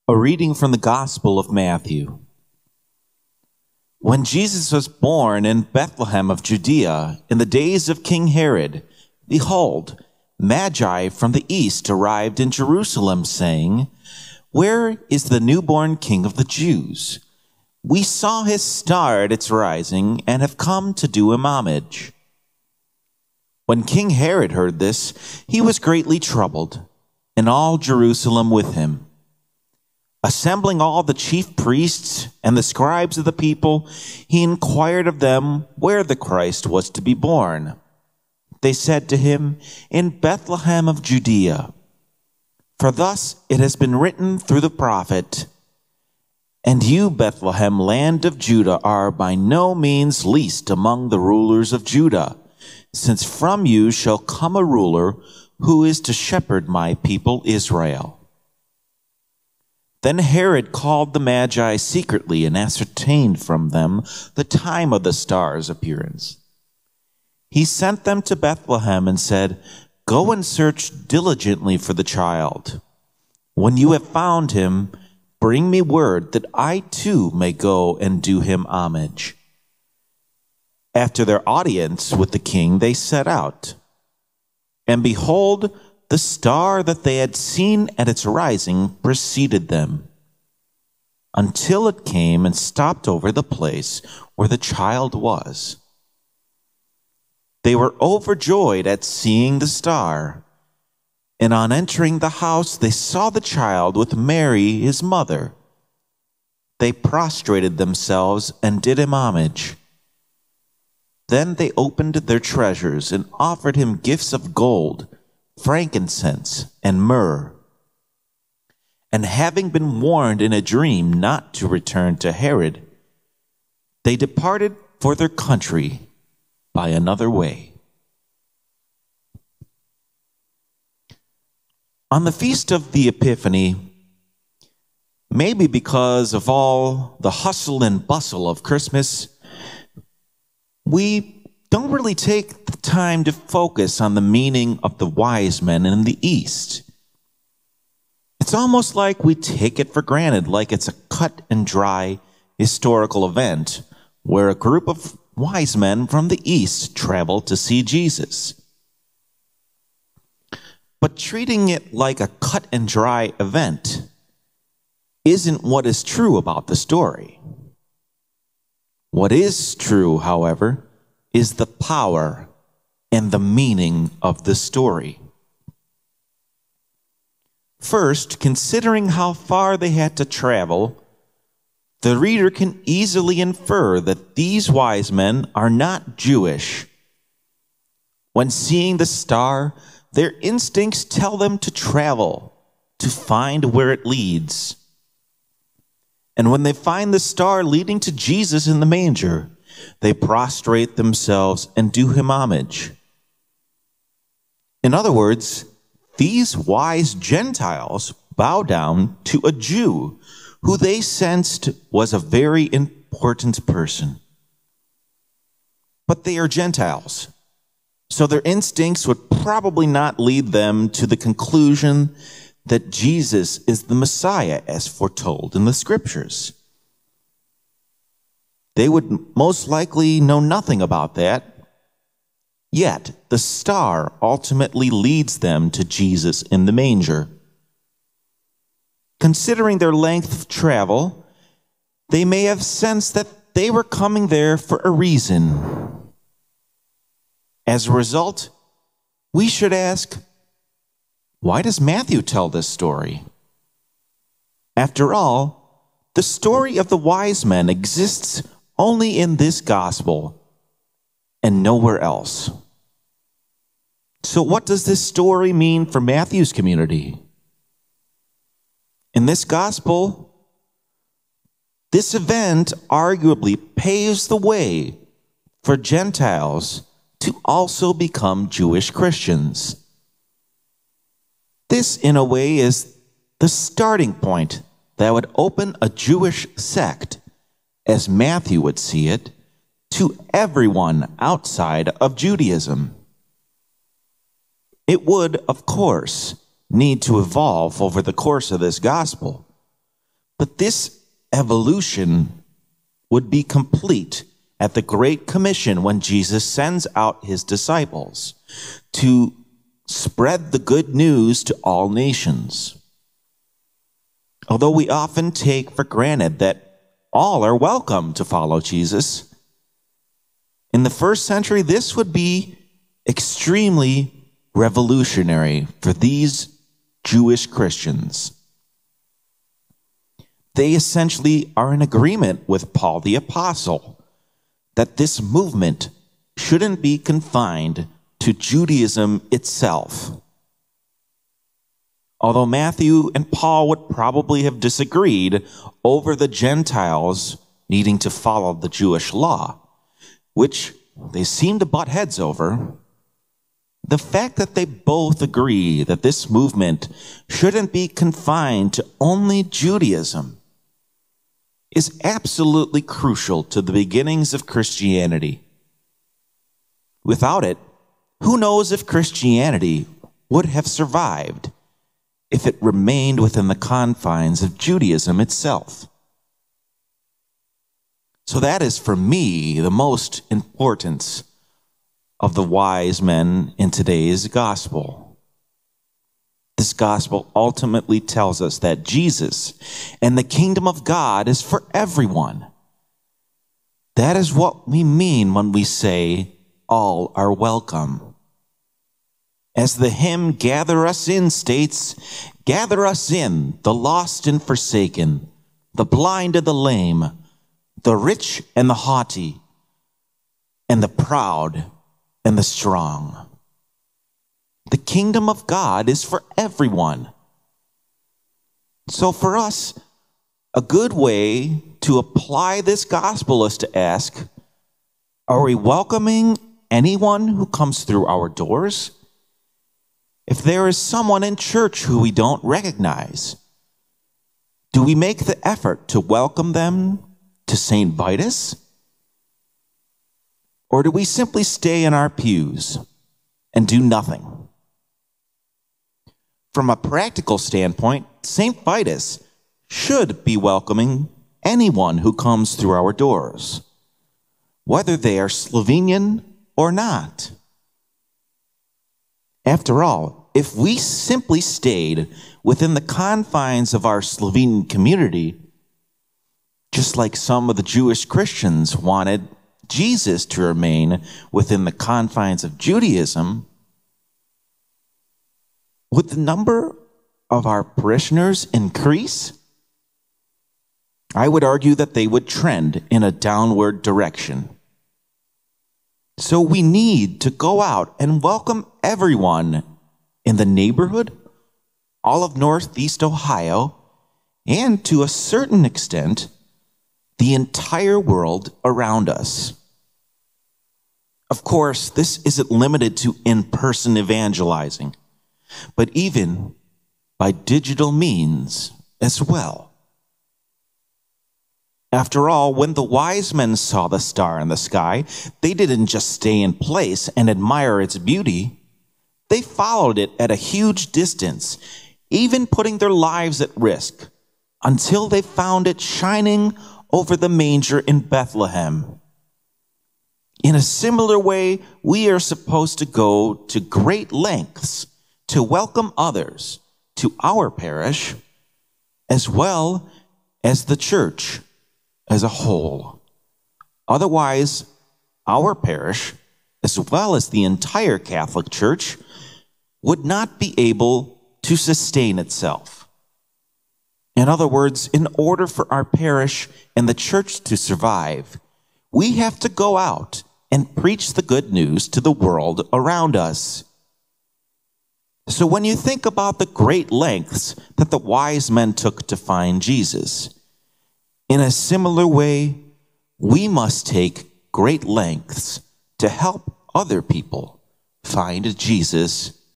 A reading from the Gospel of Matthew. When Jesus was born in Bethlehem of Judea, in the days of King Herod, behold, Magi from the east arrived in Jerusalem, saying, "Where is the newborn King of the Jews? We saw his star at its rising, and have come to do him homage." When King Herod heard this, he was greatly troubled, and all Jerusalem with him. Assembling all the chief priests and the scribes of the people, he inquired of them where the Christ was to be born. They said to him, "In Bethlehem of Judea. For thus it has been written through the prophet, 'And you, Bethlehem, land of Judah, are by no means least among the rulers of Judah, since from you shall come a ruler who is to shepherd my people Israel.'" Then Herod called the Magi secretly and ascertained from them the time of the star's appearance. He sent them to Bethlehem and said, "Go and search diligently for the child. When you have found him, bring me word that I too may go and do him homage." After their audience with the king, they set out. And behold, the star that they had seen at its rising preceded them, until it came and stopped over the place where the child was. They were overjoyed at seeing the star, and on entering the house they saw the child with Mary his mother. They prostrated themselves and did him homage. Then they opened their treasures and offered him gifts of gold, frankincense, and myrrh. And having been warned in a dream not to return to Herod, they departed for their country by another way. On the feast of the Epiphany, maybe because of all the hustle and bustle of Christmas, we don't really take the time to focus on the meaning of the wise men in the East. It's almost like we take it for granted, like it's a cut and dry historical event where a group of wise men from the East traveled to see Jesus. But treating it like a cut and dry event isn't what is true about the story. What is true, however, is the power and the meaning of the story. First, considering how far they had to travel, the reader can easily infer that these wise men are not Jewish. When seeing the star, their instincts tell them to travel, to find where it leads. And when they find the star leading to Jesus in the manger, they prostrate themselves and do him homage. In other words, these wise Gentiles bow down to a Jew who they sensed was a very important person. But they are Gentiles, so their instincts would probably not lead them to the conclusion that Jesus is the Messiah as foretold in the Scriptures. They would most likely know nothing about that. Yet, the star ultimately leads them to Jesus in the manger. Considering their length of travel, they may have sensed that they were coming there for a reason. As a result, we should ask, why does Matthew tell this story? After all, the story of the wise men exists only in this gospel and nowhere else. So what does this story mean for Matthew's community? In this gospel, this event arguably paves the way for Gentiles to also become Jewish Christians. This, in a way, is the starting point that would open a Jewish sect, as Matthew would see it, to everyone outside of Judaism. It would, of course, need to evolve over the course of this gospel, But this evolution would be complete at the Great Commission when Jesus sends out his disciples to spread the good news to all nations. Although we often take for granted that all are welcome to follow Jesus, in the first century, this would be extremely revolutionary for these Jewish Christians. They essentially are in agreement with Paul the Apostle that this movement shouldn't be confined to Judaism itself. Although Matthew and Paul would probably have disagreed over the Gentiles needing to follow the Jewish law, which they seem to butt heads over, the fact that they both agree that this movement shouldn't be confined to only Judaism is absolutely crucial to the beginnings of Christianity. Without it, who knows if Christianity would have survived if it remained within the confines of Judaism itself. So that is, for me, the most importance of the wise men in today's gospel. This gospel ultimately tells us that Jesus and the kingdom of God is for everyone. That is what we mean when we say, all are welcome. As the hymn "Gather Us In" states, gather us in, the lost and forsaken, the blind and the lame, the rich and the haughty, and the proud and the strong. The kingdom of God is for everyone. So for us, a good way to apply this gospel is to ask, are we welcoming anyone who comes through our doors? If there is someone in church who we don't recognize, do we make the effort to welcome them to St. Vitus? Or do we simply stay in our pews and do nothing? From a practical standpoint, St. Vitus should be welcoming anyone who comes through our doors, whether they are Slovenian or not. After all, if we simply stayed within the confines of our Slovenian community, just like some of the Jewish Christians wanted Jesus to remain within the confines of Judaism, would the number of our parishioners increase? I would argue that they would trend in a downward direction. So we need to go out and welcome everyone in the neighborhood, all of Northeast Ohio, and to a certain extent, the entire world around us. Of course, this isn't limited to in-person evangelizing, but even by digital means as well. After all, when the wise men saw the star in the sky, they didn't just stay in place and admire its beauty. They followed it at a huge distance, even putting their lives at risk, until they found it shining over the manger in Bethlehem. In a similar way, we are supposed to go to great lengths to welcome others to our parish, as well as the church as a whole. Otherwise, our parish, as well as the entire Catholic Church, would not be able to sustain itself. In other words, in order for our parish and the church to survive, we have to go out and preach the good news to the world around us. So when you think about the great lengths that the wise men took to find Jesus, in a similar way, we must take great lengths to help other people find Jesus